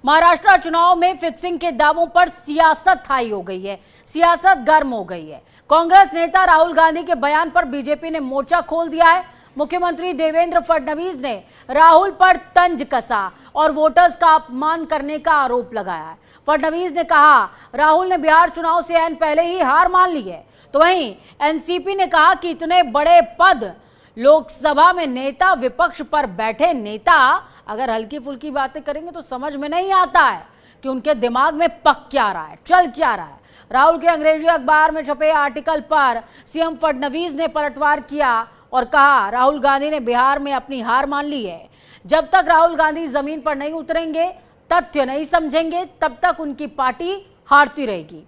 महाराष्ट्र चुनाव में फिक्सिंग के दावों पर सियासत हाई हो गई है, सियासत गर्म हो गई है। कांग्रेस नेता राहुल गांधी के बयान पर बीजेपी ने मोर्चा खोल दिया है। मुख्यमंत्री देवेंद्र फडणवीस ने राहुल पर तंज कसा और वोटर्स का अपमान करने का आरोप लगाया है। फडणवीस ने कहा राहुल ने बिहार चुनाव से ऐन पहले ही हार मान ली है। तो वहीं एनसीपी ने कहा कि इतने बड़े पद लोकसभा में नेता, विपक्ष पर बैठे नेता अगर हल्की फुल्की बातें करेंगे तो समझ में नहीं आता है कि उनके दिमाग में पक क्या रहा है, चल क्या रहा है। राहुल के अंग्रेजी अखबार में छपे आर्टिकल पर सीएम फडणवीस ने पलटवार किया और कहा राहुल गांधी ने बिहार में अपनी हार मान ली है। जब तक राहुल गांधी जमीन पर नहीं उतरेंगे, तथ्य नहीं समझेंगे, तब तक उनकी पार्टी हारती रहेगी।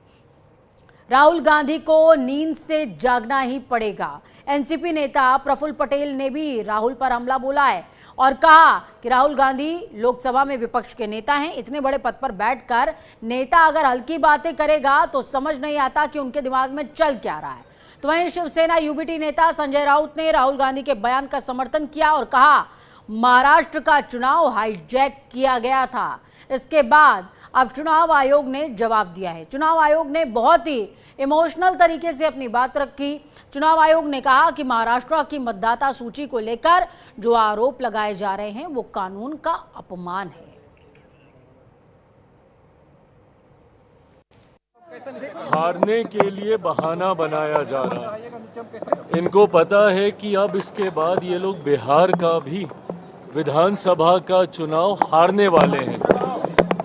राहुल गांधी को नींद से जागना ही पड़ेगा। एनसीपी नेता प्रफुल्ल पटेल ने भी राहुल पर हमला बोला है और कहा कि राहुल गांधी लोकसभा में विपक्ष के नेता हैं। इतने बड़े पद पर बैठकर नेता अगर हल्की बातें करेगा तो समझ नहीं आता कि उनके दिमाग में चल क्या रहा है। तो वहीं शिवसेना यूबीटी नेता संजय राउत ने राहुल गांधी के बयान का समर्थन किया और कहा महाराष्ट्र का चुनाव हाईजैक किया गया था। इसके बाद अब चुनाव आयोग ने जवाब दिया है। चुनाव आयोग ने बहुत ही इमोशनल तरीके से अपनी बात रखी। चुनाव आयोग ने कहा कि महाराष्ट्र की मतदाता सूची को लेकर जो आरोप लगाए जा रहे हैं वो कानून का अपमान है। हारने के लिए बहाना बनाया जा रहा है। इनको पता है कि अब इसके बाद ये लोग बिहार का भी विधानसभा का चुनाव हारने वाले हैं,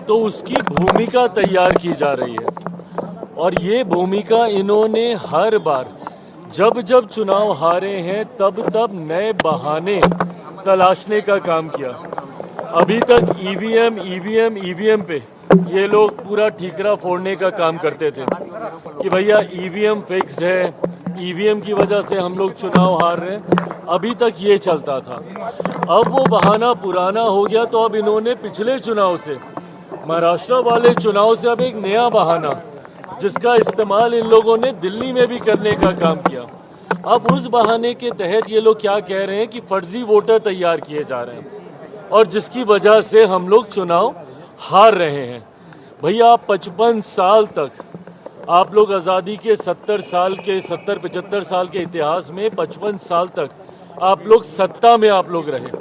तो उसकी भूमिका तैयार की जा रही है। और ये भूमिका इन्होंने हर बार जब जब चुनाव हारे हैं तब तब नए बहाने तलाशने का काम किया। अभी तक ईवीएम पे ये लोग पूरा ठीकरा फोड़ने का काम करते थे कि भैया ईवीएम फिक्स्ड है, ईवीएम की वजह से हम लोग चुनाव हार रहे हैं। अभी तक ये चलता था। अब वो बहाना पुराना हो गया, तो अब इन्होंने पिछले चुनाव से, महाराष्ट्र वाले चुनाव से अब एक नया बहाना जिसका इस्तेमाल इन लोगों ने दिल्ली में भी करने का काम किया। अब उस बहाने के तहत ये लोग क्या कह रहे हैं कि फर्जी वोटर तैयार किए जा रहे हैं और जिसकी वजह से हम लोग चुनाव हार रहे हैं। भैया 55 साल तक आप लोग आज़ादी के 70-75 साल के इतिहास में 55 साल तक आप लोग सत्ता में आप लोग रहे।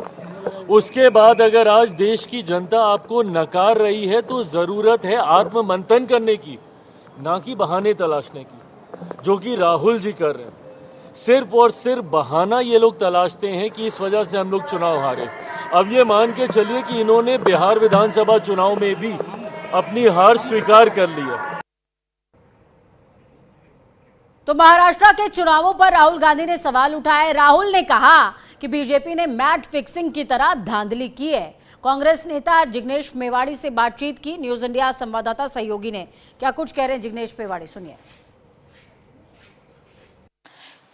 उसके बाद अगर आज देश की जनता आपको नकार रही है तो जरूरत है आत्ममंथन करने की, ना कि बहाने तलाशने की, जो कि राहुल जी कर रहे हैं। सिर्फ और सिर्फ बहाना ये लोग तलाशते हैं कि इस वजह से हम लोग चुनाव हारे। अब ये मान के चलिए कि इन्होंने बिहार विधानसभा चुनाव में भी अपनी हार स्वीकार कर ली है। तो महाराष्ट्र के चुनावों पर राहुल गांधी ने सवाल उठाए। राहुल ने कहा कि बीजेपी ने मैच फिक्सिंग की तरह धांधली की है। कांग्रेस नेता जिग्नेश मेवाड़ी से बातचीत की न्यूज इंडिया संवाददाता सहयोगी ने। क्या कुछ कह रहे हैं जिग्नेश मेवाड़ी, सुनिए।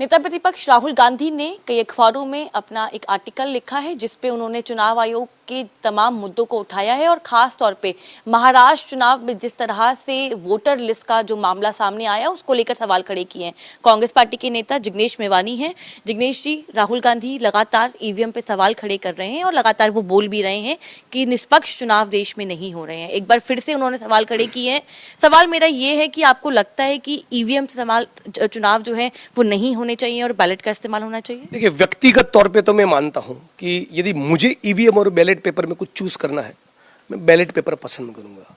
नेता प्रतिपक्ष राहुल गांधी ने कई अखबारों में अपना एक आर्टिकल लिखा है जिसपे उन्होंने चुनाव आयोग के तमाम मुद्दों को उठाया है और खास तौर पे महाराष्ट्र चुनाव में जिस तरह से वोटर लिस्ट का जो मामला सामने आया उसको लेकर सवाल खड़े किए हैं। कांग्रेस पार्टी के नेता जिग्नेश मेवानी हैं। जिग्नेश जी, राहुल गांधी लगातार ईवीएम पे सवाल खड़े कर रहे हैं और लगातार वो बोल भी रहे हैं कि निष्पक्ष चुनाव देश में नहीं हो रहे हैं। एक बार फिर से उन्होंने सवाल खड़े किए हैं। सवाल मेरा ये है कि आपको लगता है कि ईवीएम से चुनाव जो है वो नहीं होने चाहिए और बैलेट का इस्तेमाल होना चाहिए? देखिए, व्यक्तिगत तौर पे तो मैं मानता हूं कि यदि मुझे ईवीएम और बैलेट पेपर में कुछ चूज करना है, मैं बैलेट पेपर पसंद करूंगा।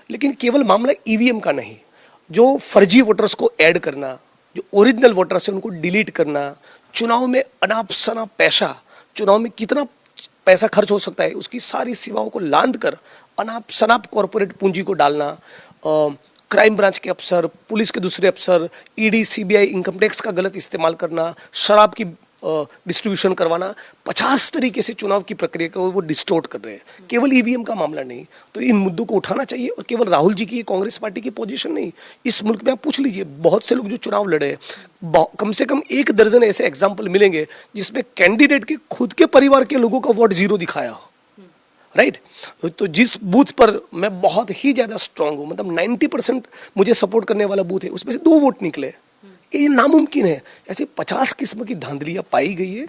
लेकिन केवल मामला ईवीएम का नहीं, जो फर्जी वोटर्स को ऐड करना, जो ओरिजिनल वोटर्स है उनको डिलीट करना, चुनाव में अनाप शनाप पैसा, चुनाव में कितना पैसा खर्च हो सकता है उसकी सारी सीमाओं को लांघ कर अनाप शनाप कॉर्पोरेट पूंजी को डालना, क्राइम ब्रांच के अफसर, पुलिस के दूसरे अफसर, ईडी, सीबीआई, इनकम टैक्स का गलत इस्तेमाल करना, शराब की डिस्ट्रीब्यूशन करवाना, 50 तरीके से चुनाव की प्रक्रिया को वो डिस्टोर्ट कर रहे हैं। केवल ईवीएम का मामला नहीं, तो इन मुद्दों को उठाना चाहिए। और केवल राहुल जी की, कांग्रेस पार्टी की पोजीशन नहीं, इस मुल्क में आप पूछ लीजिए, बहुत से लोग जो चुनाव लड़े, कम से कम 1 दर्जन ऐसे एग्जाम्पल मिलेंगे जिसमें कैंडिडेट के खुद के परिवार के लोगों का वोट 0 दिखाया हो। राइट तो जिस बूथ पर मैं बहुत ही ज्यादा स्ट्रांग हूं, मतलब 90% मुझे सपोर्ट करने वाला बूथ है, उसमें से 2 वोट निकले। ये नामुमकिन है। ऐसी 50 किस्म की धांधलियां पाई गई है।